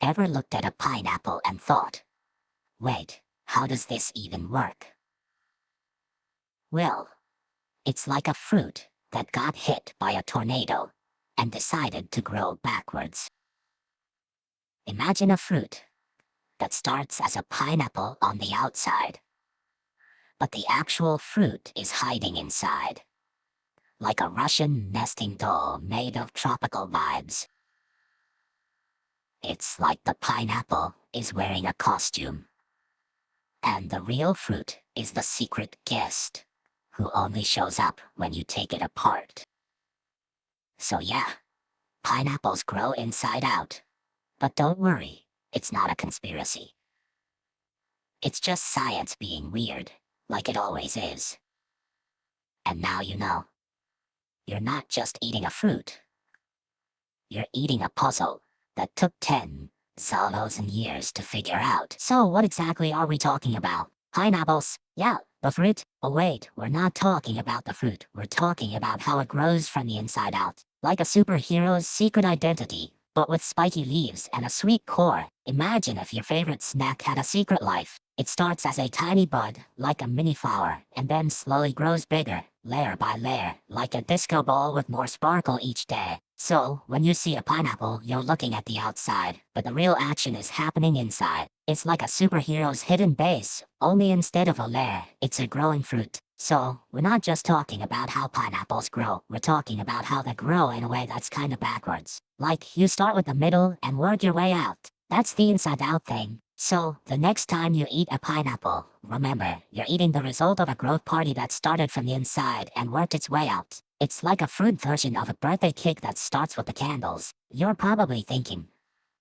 Ever looked at a pineapple and thought, wait, how does this even work? Well, it's like a fruit that got hit by a tornado and decided to grow backwards. Imagine a fruit that starts as a pineapple on the outside, but the actual fruit is hiding inside, like a Russian nesting doll made of tropical vibes. It's like the pineapple is wearing a costume, and the real fruit is the secret guest who only shows up when you take it apart. So yeah, pineapples grow inside out, but don't worry, it's not a conspiracy. It's just science being weird, like it always is. And now you know. You're not just eating a fruit. You're eating a puzzle that took 10,000 years to figure out. So what exactly are we talking about? Pineapples? Yeah, the fruit? Oh wait, we're not talking about the fruit. We're talking about how it grows from the inside out. Like a superhero's secret identity, but with spiky leaves and a sweet core. Imagine if your favorite snack had a secret life. It starts as a tiny bud, like a mini flower, and then slowly grows bigger, layer by layer, like a disco ball with more sparkle each day. So, when you see a pineapple, you're looking at the outside, but the real action is happening inside. It's like a superhero's hidden base, only instead of a lair, it's a growing fruit. So, we're not just talking about how pineapples grow, we're talking about how they grow in a way that's kinda backwards. Like, you start with the middle and work your way out. That's the inside-out thing. So, the next time you eat a pineapple, remember, you're eating the result of a growth party that started from the inside and worked its way out. It's like a fruit version of a birthday cake that starts with the candles. You're probably thinking,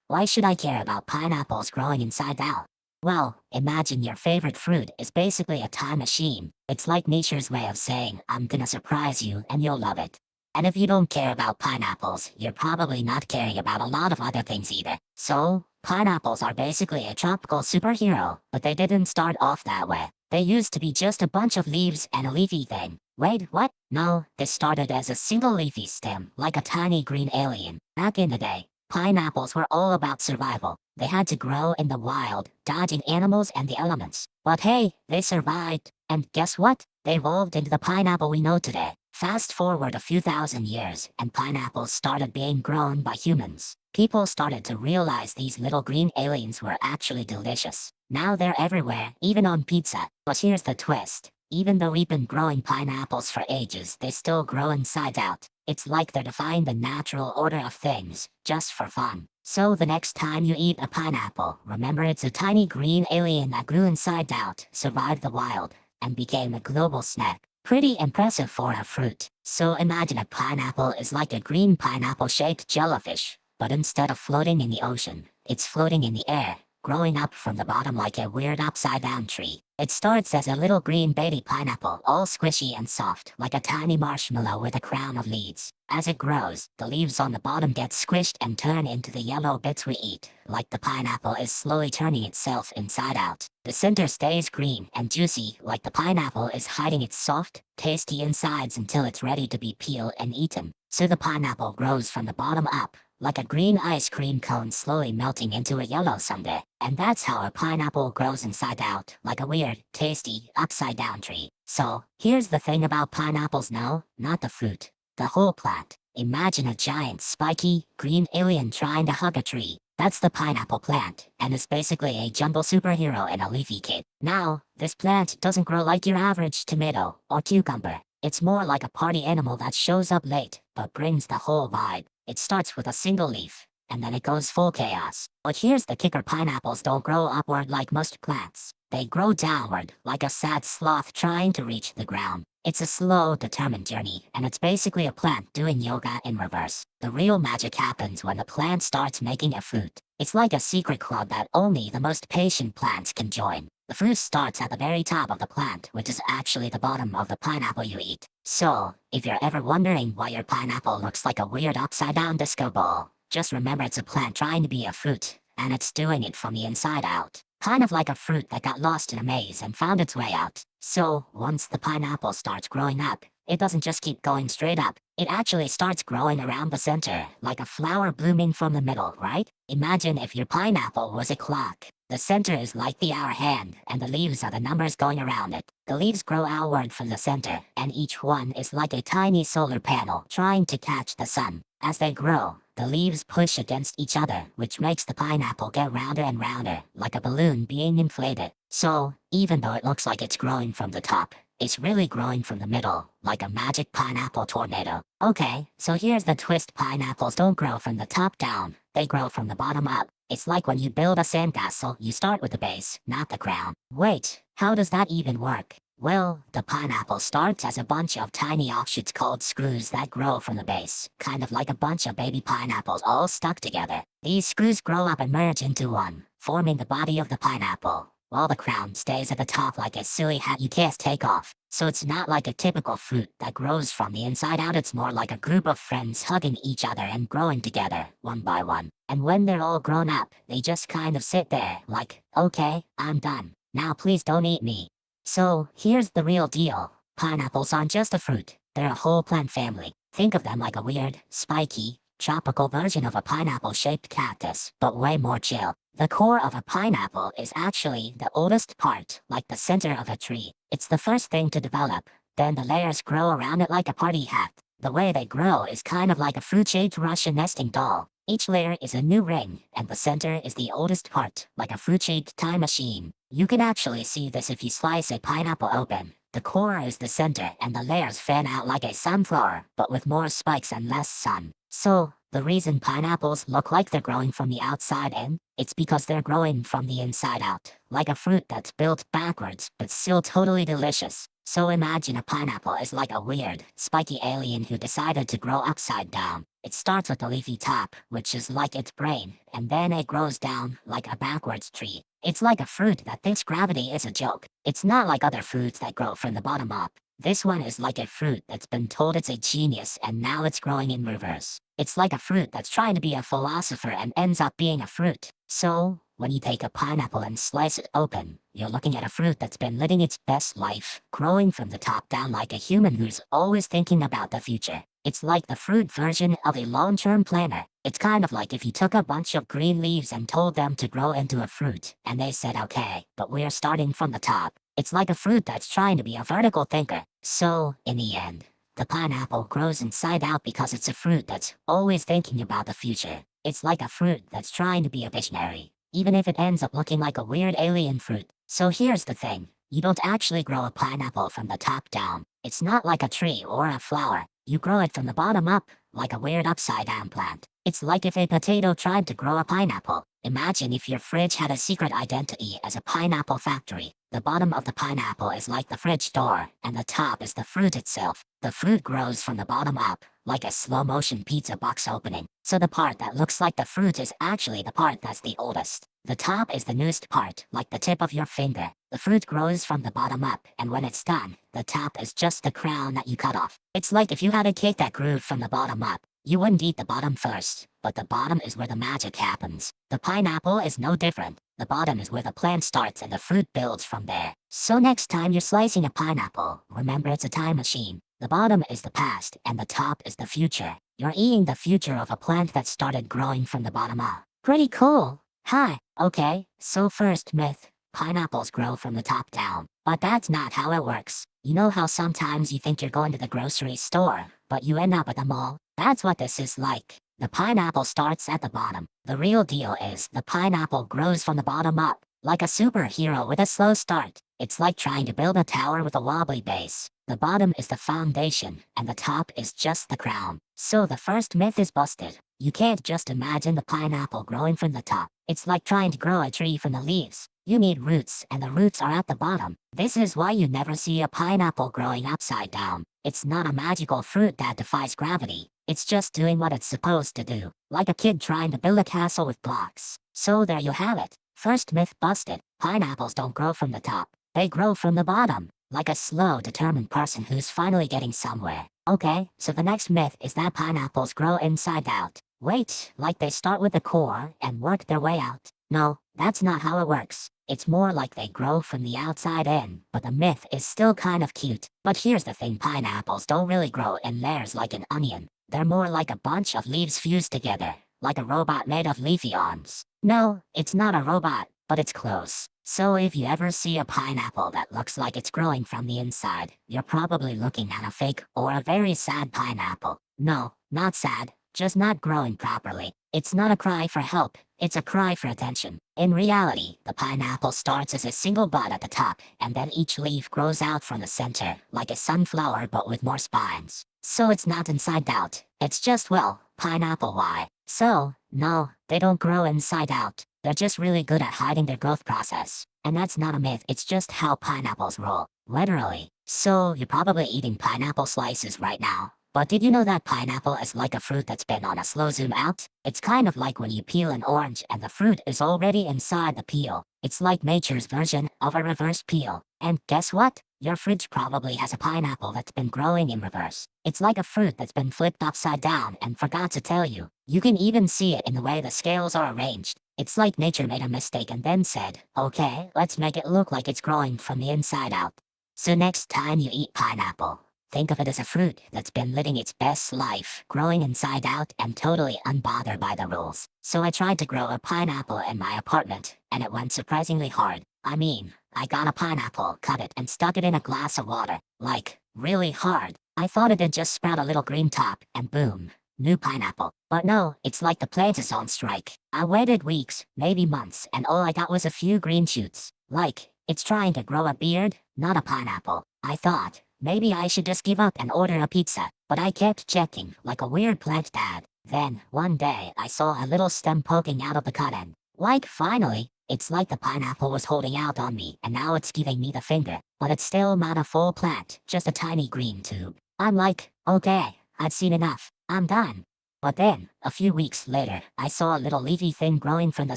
why should I care about pineapples growing inside out? Well, imagine your favorite fruit is basically a time machine. It's like nature's way of saying, I'm gonna surprise you and you'll love it. And if you don't care about pineapples, you're probably not caring about a lot of other things either. So, pineapples are basically a tropical superhero, but they didn't start off that way. They used to be just a bunch of leaves and a leafy thing. Wait, what? No, they started as a single leafy stem, like a tiny green alien. Back in the day, pineapples were all about survival. They had to grow in the wild, dodging animals and the elements. But hey, they survived. And guess what? They evolved into the pineapple we know today. Fast forward a few thousand years, and pineapples started being grown by humans. People started to realize these little green aliens were actually delicious. Now they're everywhere, even on pizza. But here's the twist. Even though we've been growing pineapples for ages, they still grow inside out. It's like they're defying the natural order of things, just for fun. So the next time you eat a pineapple, remember it's a tiny green alien that grew inside out, survived the wild, and became a global snack. Pretty impressive for a fruit. So imagine a pineapple is like a green pineapple-shaped jellyfish, but instead of floating in the ocean, it's floating in the air, growing up from the bottom like a weird upside-down tree. It starts as a little green baby pineapple, all squishy and soft, like a tiny marshmallow with a crown of leaves. As it grows, the leaves on the bottom get squished and turn into the yellow bits we eat, like the pineapple is slowly turning itself inside out. The center stays green and juicy, like the pineapple is hiding its soft, tasty insides until it's ready to be peeled and eaten. So the pineapple grows from the bottom up, like a green ice cream cone slowly melting into a yellow sundae. And that's how a pineapple grows inside out, like a weird, tasty, upside-down tree. So, here's the thing about pineapples now, not the fruit, the whole plant. Imagine a giant, spiky, green alien trying to hug a tree. That's the pineapple plant, and it's basically a jungle superhero in a leafy kit. Now, this plant doesn't grow like your average tomato or cucumber. It's more like a party animal that shows up late, but brings the whole vibe. It starts with a single leaf, and then it goes full chaos. But here's the kicker, pineapples don't grow upward like most plants. They grow downward, like a sad sloth trying to reach the ground. It's a slow, determined journey, and it's basically a plant doing yoga in reverse. The real magic happens when the plant starts making a fruit. It's like a secret club that only the most patient plants can join. The fruit starts at the very top of the plant, which is actually the bottom of the pineapple you eat. So, if you're ever wondering why your pineapple looks like a weird upside-down disco ball, just remember it's a plant trying to be a fruit, and it's doing it from the inside out. Kind of like a fruit that got lost in a maze and found its way out. So, once the pineapple starts growing up, it doesn't just keep going straight up, It actually starts growing around the center, like a flower blooming from the middle, right? Imagine if your pineapple was a clock. The center is like the hour hand, and the leaves are the numbers going around it. The leaves grow outward from the center, and each one is like a tiny solar panel trying to catch the sun. As they grow, the leaves push against each other, which makes the pineapple get rounder and rounder, like a balloon being inflated. So, even though it looks like it's growing from the top, it's really growing from the middle, like a magic pineapple tornado. Okay, so here's the twist. Pineapples don't grow from the top down, they grow from the bottom up. It's like when you build a sandcastle, you start with the base, not the crown. Wait, how does that even work? Well, the pineapple starts as a bunch of tiny offshoots called screws that grow from the base, kind of like a bunch of baby pineapples all stuck together. These screws grow up and merge into one, forming the body of the pineapple, while the crown stays at the top like a silly hat you can't take off. So it's not like a typical fruit that grows from the inside out. It's more like a group of friends hugging each other and growing together, one by one. And when they're all grown up, they just kind of sit there like, okay, I'm done. Now please don't eat me. So, here's the real deal. Pineapples aren't just a fruit, they're a whole plant family. Think of them like a weird, spiky, tropical version of a pineapple-shaped cactus, but way more chill. The core of a pineapple is actually the oldest part, like the center of a tree. It's the first thing to develop, then the layers grow around it like a party hat. The way they grow is kind of like a fruit-shaped Russian nesting doll. Each layer is a new ring, and the center is the oldest part, like a fruit-shaped time machine. You can actually see this if you slice a pineapple open. The core is the center, and the layers fan out like a sunflower, but with more spikes and less sun. So, the reason pineapples look like they're growing from the outside in, it's because they're growing from the inside out, like a fruit that's built backwards, but still totally delicious. So imagine a pineapple is like a weird, spiky alien who decided to grow upside down. It starts with a leafy top, which is like its brain, and then it grows down like a backwards tree. It's like a fruit that thinks gravity is a joke. It's not like other fruits that grow from the bottom up. This one is like a fruit that's been told it's a genius and now it's growing in reverse. It's like a fruit that's trying to be a philosopher and ends up being a fruit. So, when you take a pineapple and slice it open, you're looking at a fruit that's been living its best life, growing from the top down like a human who's always thinking about the future. It's like the fruit version of a long-term planner. It's kind of like if you took a bunch of green leaves and told them to grow into a fruit, and they said okay, but we're starting from the top. It's like a fruit that's trying to be a vertical thinker. So, in the end, the pineapple grows inside out because it's a fruit that's always thinking about the future. It's like a fruit that's trying to be a visionary, even if it ends up looking like a weird alien fruit. So here's the thing. You don't actually grow a pineapple from the top down. It's not like a tree or a flower. You grow it from the bottom up, like a weird upside-down plant. It's like if a potato tried to grow a pineapple. Imagine if your fridge had a secret identity as a pineapple factory. The bottom of the pineapple is like the fridge door, and the top is the fruit itself. The fruit grows from the bottom up, like a slow-motion pizza box opening. So the part that looks like the fruit is actually the part that's the oldest. The top is the newest part, like the tip of your finger. The fruit grows from the bottom up, and when it's done, the top is just the crown that you cut off. It's like if you had a cake that grew from the bottom up. You wouldn't eat the bottom first, but the bottom is where the magic happens. The pineapple is no different. The bottom is where the plant starts and the fruit builds from there. So next time you're slicing a pineapple, remember it's a time machine. The bottom is the past, and the top is the future. You're eating the future of a plant that started growing from the bottom up. Pretty cool. Hi. Okay, so first myth. Pineapples grow from the top down. But that's not how it works. You know how sometimes you think you're going to the grocery store, but you end up at the mall? That's what this is like. The pineapple starts at the bottom. The real deal is the pineapple grows from the bottom up, like a superhero with a slow start. It's like trying to build a tower with a wobbly base. The bottom is the foundation, and the top is just the crown. So the first myth is busted. You can't just imagine the pineapple growing from the top. It's like trying to grow a tree from the leaves. You need roots, and the roots are at the bottom. This is why you never see a pineapple growing upside down. It's not a magical fruit that defies gravity. It's just doing what it's supposed to do, like a kid trying to build a castle with blocks. So there you have it. First myth busted. Pineapples don't grow from the top. They grow from the bottom, like a slow, determined person who's finally getting somewhere. Okay, so the next myth is that pineapples grow inside out. Wait, like they start with the core and work their way out. No, that's not how it works. It's more like they grow from the outside in, but the myth is still kind of cute. But here's the thing, pineapples don't really grow in layers like an onion. They're more like a bunch of leaves fused together, like a robot made of leafy arms. No, it's not a robot, but it's close. So if you ever see a pineapple that looks like it's growing from the inside, you're probably looking at a fake or a very sad pineapple. No, not sad, just not growing properly. It's not a cry for help, it's a cry for attention. In reality, the pineapple starts as a single bud at the top, and then each leaf grows out from the center, like a sunflower but with more spines. So it's not inside out, it's just, well, pineapple why. So, no, they don't grow inside out. They're just really good at hiding their growth process. And that's not a myth, it's just how pineapples roll. Literally. So, you're probably eating pineapple slices right now. But did you know that pineapple is like a fruit that's been on a slow zoom out? It's kind of like when you peel an orange and the fruit is already inside the peel. It's like nature's version of a reverse peel. And guess what? Your fridge probably has a pineapple that's been growing in reverse. It's like a fruit that's been flipped upside down and forgot to tell you. You can even see it in the way the scales are arranged. It's like nature made a mistake and then said, okay, let's make it look like it's growing from the inside out. So next time you eat pineapple, think of it as a fruit that's been living its best life, growing inside out and totally unbothered by the rules. So I tried to grow a pineapple in my apartment, and it went surprisingly hard. I mean, I got a pineapple, cut it, and stuck it in a glass of water. Like, really hard. I thought it'd just sprout a little green top, and boom, new pineapple. But no, it's like the plant is on strike. I waited weeks, maybe months, and all I got was a few green shoots. Like, it's trying to grow a beard, not a pineapple. I thought, maybe I should just give up and order a pizza, but I kept checking, like a weird plant dad. Then, one day, I saw a little stem poking out of the cut end. Like, finally, it's like the pineapple was holding out on me, and now it's giving me the finger. But it's still not a full plant, just a tiny green tube. I'm like, okay, I've seen enough. I'm done. But then, a few weeks later, I saw a little leafy thing growing from the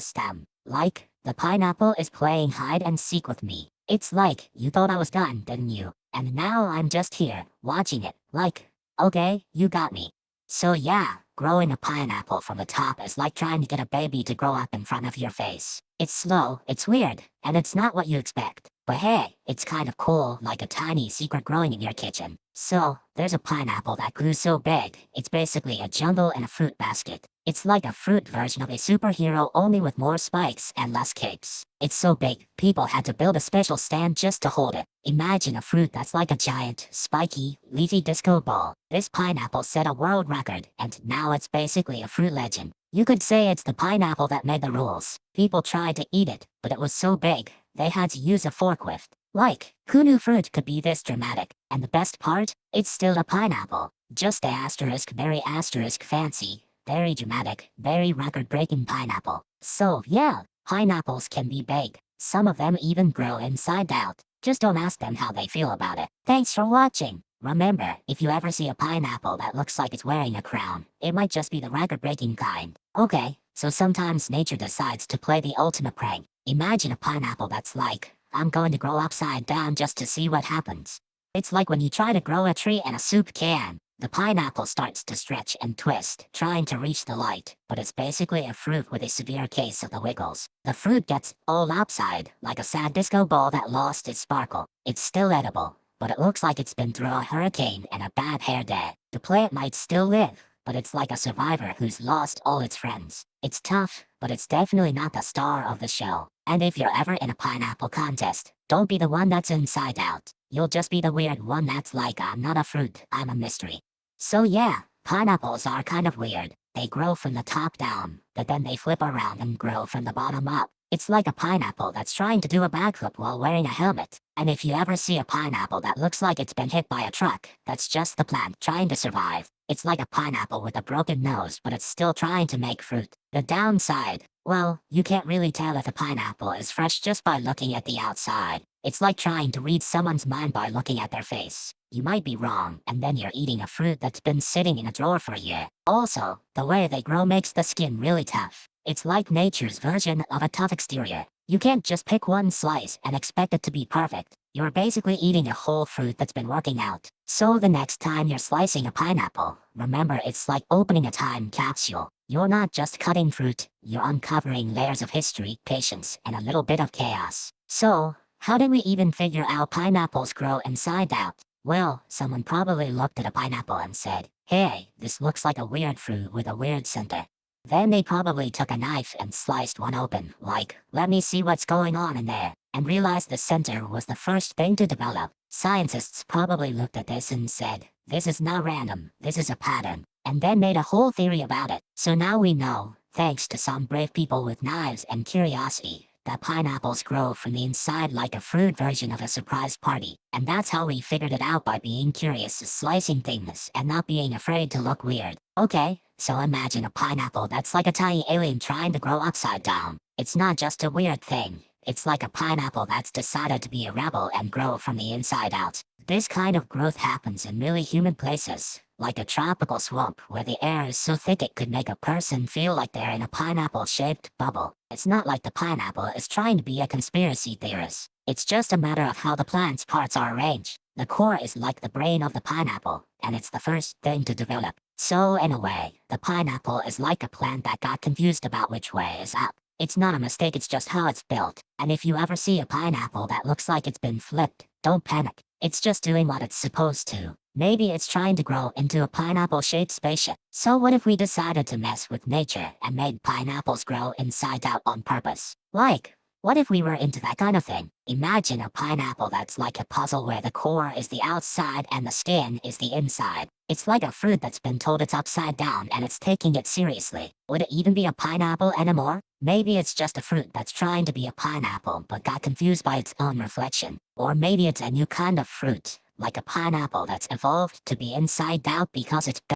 stem. Like, the pineapple is playing hide and seek with me. It's like, you thought I was done, didn't you? And now I'm just here, watching it, like, okay, you got me. So yeah, growing a pineapple from the top is like trying to get a baby to grow up in front of your face. It's slow, it's weird, and it's not what you expect. But hey, it's kind of cool, like a tiny secret growing in your kitchen. So, there's a pineapple that grew so big, it's basically a jungle in a fruit basket. It's like a fruit version of a superhero only with more spikes and less capes. It's so big, people had to build a special stand just to hold it. Imagine a fruit that's like a giant, spiky, leafy disco ball. This pineapple set a world record, and now it's basically a fruit legend. You could say it's the pineapple that made the rules. People tried to eat it, but it was so big, they had to use a forklift. Like, who knew fruit could be this dramatic? And the best part? It's still a pineapple. Just a asterisk very asterisk fancy. Very dramatic, very record-breaking pineapple. So yeah, pineapples can be big. Some of them even grow inside out. Just don't ask them how they feel about it. Thanks for watching. Remember, if you ever see a pineapple that looks like it's wearing a crown, it might just be the record-breaking kind. Okay, so sometimes nature decides to play the ultimate prank. Imagine a pineapple that's like, I'm going to grow upside down just to see what happens. It's like when you try to grow a tree in a soup can. The pineapple starts to stretch and twist, trying to reach the light, but it's basically a fruit with a severe case of the wiggles. The fruit gets all outside, like a sad disco ball that lost its sparkle. It's still edible, but it looks like it's been through a hurricane and a bad hair day. The plant might still live, but it's like a survivor who's lost all its friends. It's tough, but it's definitely not the star of the show. And if you're ever in a pineapple contest, don't be the one that's inside out. You'll just be the weird one that's like, I'm not a fruit, I'm a mystery. So yeah, pineapples are kind of weird. They grow from the top down, but then they flip around and grow from the bottom up. It's like a pineapple that's trying to do a backflip while wearing a helmet. And if you ever see a pineapple that looks like it's been hit by a truck, that's just the plant trying to survive. It's like a pineapple with a broken nose, but it's still trying to make fruit. The downside, well, you can't really tell if a pineapple is fresh just by looking at the outside. It's like trying to read someone's mind by looking at their face. You might be wrong, and then you're eating a fruit that's been sitting in a drawer for a year. Also, the way they grow makes the skin really tough. It's like nature's version of a tough exterior. You can't just pick one slice and expect it to be perfect. You're basically eating a whole fruit that's been working out. So the next time you're slicing a pineapple, remember it's like opening a time capsule. You're not just cutting fruit, you're uncovering layers of history, patience, and a little bit of chaos. So, how did we even figure out pineapples grow inside out? Well, someone probably looked at a pineapple and said, "Hey, this looks like a weird fruit with a weird center." Then they probably took a knife and sliced one open, like, "Let me see what's going on in there," and realized the center was the first thing to develop. Scientists probably looked at this and said, "This is not random, this is a pattern," and then made a whole theory about it. So now we know, thanks to some brave people with knives and curiosity, that pineapples grow from the inside like a fruit version of a surprise party. And that's how we figured it out, by being curious, slicing things, and not being afraid to look weird. Okay, so imagine a pineapple that's like a tiny alien trying to grow upside down. It's not just a weird thing. It's like a pineapple that's decided to be a rebel and grow from the inside out. This kind of growth happens in really humid places, like a tropical swamp where the air is so thick it could make a person feel like they're in a pineapple-shaped bubble. It's not like the pineapple is trying to be a conspiracy theorist. It's just a matter of how the plant's parts are arranged. The core is like the brain of the pineapple, and it's the first thing to develop. So in a way, the pineapple is like a plant that got confused about which way is up. It's not a mistake, it's just how it's built. And if you ever see a pineapple that looks like it's been flipped, don't panic. It's just doing what it's supposed to. Maybe it's trying to grow into a pineapple-shaped spaceship. So what if we decided to mess with nature and made pineapples grow inside out on purpose? Like, what if we were into that kind of thing? Imagine a pineapple that's like a puzzle where the core is the outside and the skin is the inside. It's like a fruit that's been told it's upside down and it's taking it seriously. Would it even be a pineapple anymore? Maybe it's just a fruit that's trying to be a pineapple but got confused by its own reflection. Or maybe it's a new kind of fruit, like a pineapple that's evolved to be inside out because it's